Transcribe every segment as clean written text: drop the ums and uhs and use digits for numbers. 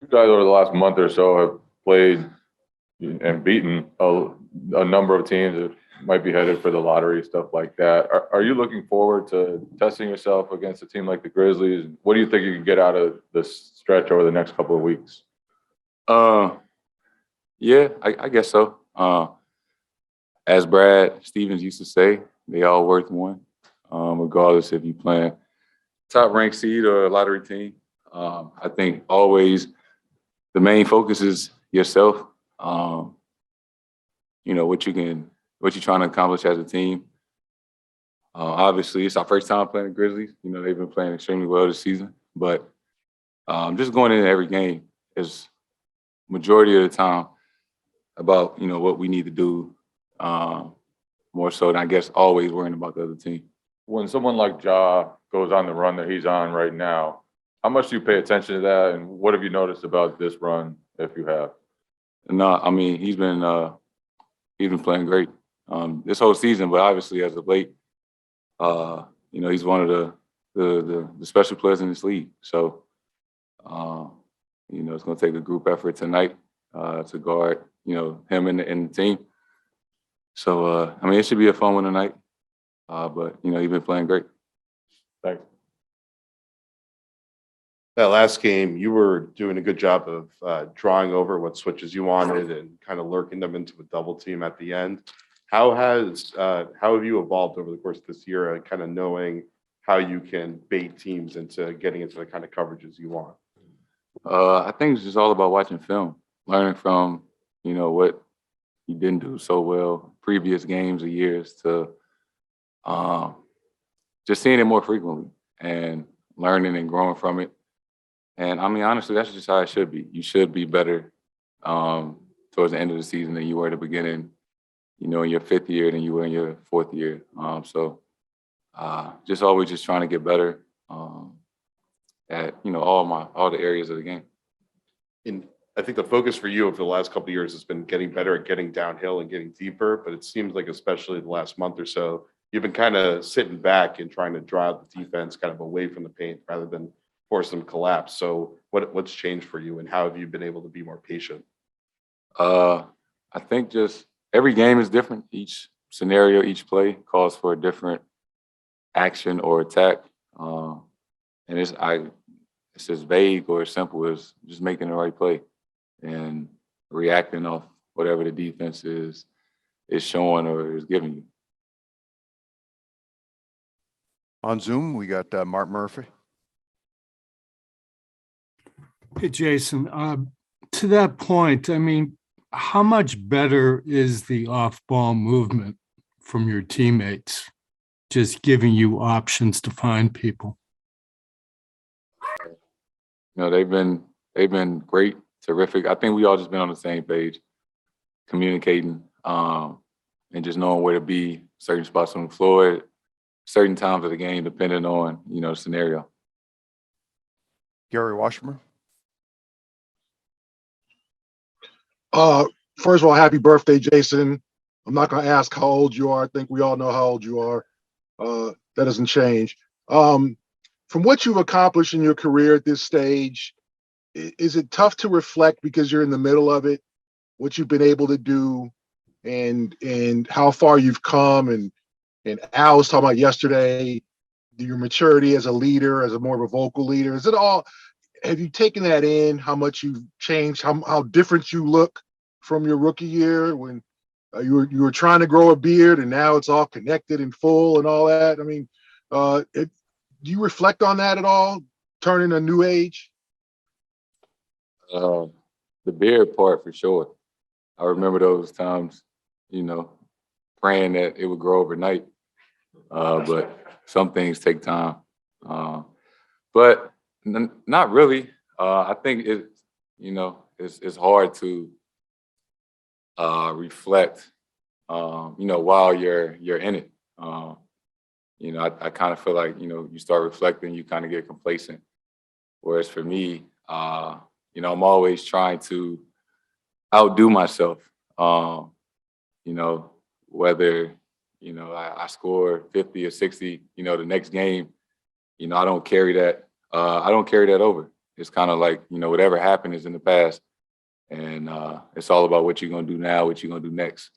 You guys over the last month or so have played and beaten a number of teams that might be headed for the lottery, stuff like that. Are you looking forward to testing yourself against a team like the Grizzlies? What do you think you can get out of this stretch over the next couple of weeks? Uh, yeah, I guess so. As Brad Stevens used to say, they all worth one, regardless if you playing top ranked seed or a lottery team. I think always the main focus is yourself. Um, what you're trying to accomplish as a team. Obviously, it's our first time playing the Grizzlies. They've been playing extremely well this season, but just going into every game is majority of the time about what we need to do, more so than I guess always worrying about the other team. When someone like Ja goes on the run that he's on right now, how much do you pay attention to that, and what have you noticed about this run, if you have? No, I mean he's been playing great this whole season, but obviously as of late, he's one of the special players in this league. So, it's going to take a group effort tonight to guard him and the team. So, it should be a fun one tonight. But he's been playing great. Thanks. That last game, you were doing a good job of drawing over what switches you wanted and kind of lurking them into a double team at the end. How have you evolved over the course of this year, kind of knowing how you can bait teams into getting into the kind of coverages you want? I think it's just all about watching film, learning from what you didn't do so well previous games or years to just seeing it more frequently and learning and growing from it. And I mean, honestly, that's just how it should be. You should be better towards the end of the season than you were at the beginning, in your fifth year than you were in your fourth year. So just always just trying to get better at, all the areas of the game. And I think the focus for you over the last couple of years has been getting better at getting downhill and getting deeper. But it seems like, especially the last month or so, you've been kind of sitting back and trying to draw out the defense kind of away from the paint rather than force them to collapse. So what's changed for you, and how have you been able to be more patient? I think just every game is different. Each scenario, each play calls for a different action or attack. And it's as vague or as simple as just making the right play and reacting off whatever the defense is showing or is giving you. On Zoom, we got Mark Murphy. Hey, Jayson, to that point, I mean, how much better is the off-ball movement from your teammates, just giving you options to find people? They've been great, terrific. I think we all just been on the same page, communicating, and just knowing where to be, certain spots on the floor, certain times of the game, depending on, the scenario. Gary Washburn. First of all, happy birthday, Jayson. I'm not going to ask how old you are. I think we all know how old you are. That doesn't change. From what you've accomplished in your career at this stage, is it tough to reflect because you're in the middle of it, what you've been able to do and how far you've come? And Al was talking about yesterday, your maturity as a leader, as a more of a vocal leader. Is it all, have you taken that in, how much you've changed, how different you look from your rookie year when you were trying to grow a beard and now it's all connected and full and all that? I mean, do you reflect on that at all, turning a new age? The beard part for sure. I remember those times, praying that it would grow overnight. But some things take time. But not really. I think it's hard to reflect, while you're in it. I kind of feel like, you start reflecting, you kind of get complacent. Whereas for me, I'm always trying to outdo myself. Whether, I score 50 or 60, the next game, I don't carry that. I don't carry that over. it's kind of like, whatever happened is in the past. And it's all about what you're going to do now, what you're going to do next.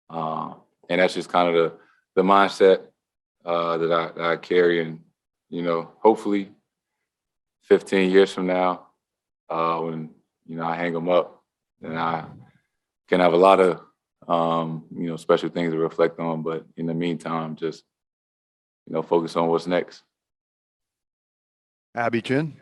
And that's just kind of the mindset that I carry. And, hopefully 15 years from now, when, I hang them up, then I can have a lot of, special things to reflect on. But in the meantime, just, focus on what's next. Abby Chin.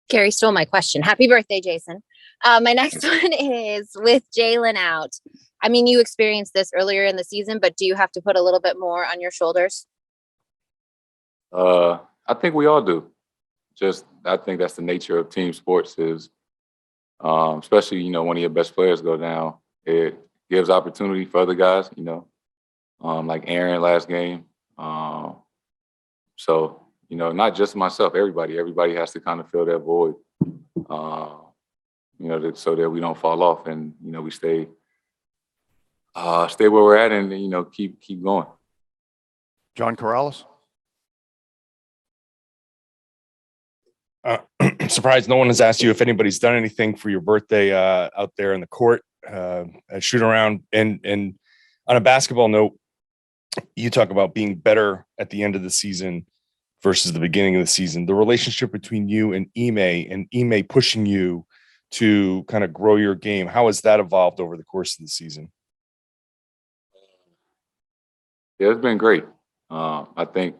Gary stole my question. Happy birthday, Jayson. My next one is with Jalen out. I mean, you experienced this earlier in the season, but do you have to put a little bit more on your shoulders? I think we all do. I think that's the nature of team sports is, especially, one of your best players go down. It gives opportunity for other guys, like Aaron last game. So, not just myself, everybody has to kind of fill that void, so that we don't fall off and, we stay where we're at and, keep going. John Corrales. Surprised no one has asked you if anybody's done anything for your birthday out there in the court, shoot around. And on a basketball note, you talk about being better at the end of the season versus the beginning of the season. The relationship between you and Ime pushing you to kind of grow your game. How has that evolved over the course of the season? Yeah, it's been great. I think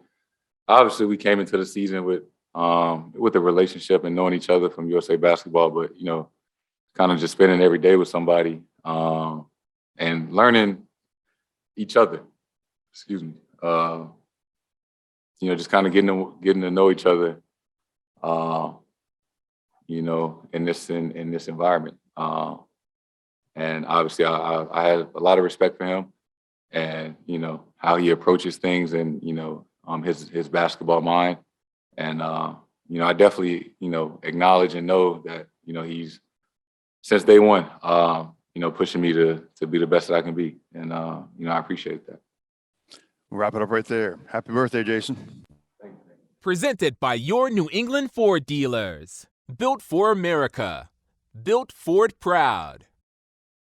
obviously we came into the season with a relationship and knowing each other from USA Basketball, but kind of just spending every day with somebody and learning each other. Excuse me. Just kind of getting to know each other. In this environment. And obviously, I had a lot of respect for him, and how he approaches things, and his basketball mind. And I definitely acknowledge and know that he's since day one pushing me to be the best that I can be, and I appreciate that. We'll wrap it up right there. Happy birthday, Jason. Presented by your New England Ford dealers. Built for America. Built Ford proud.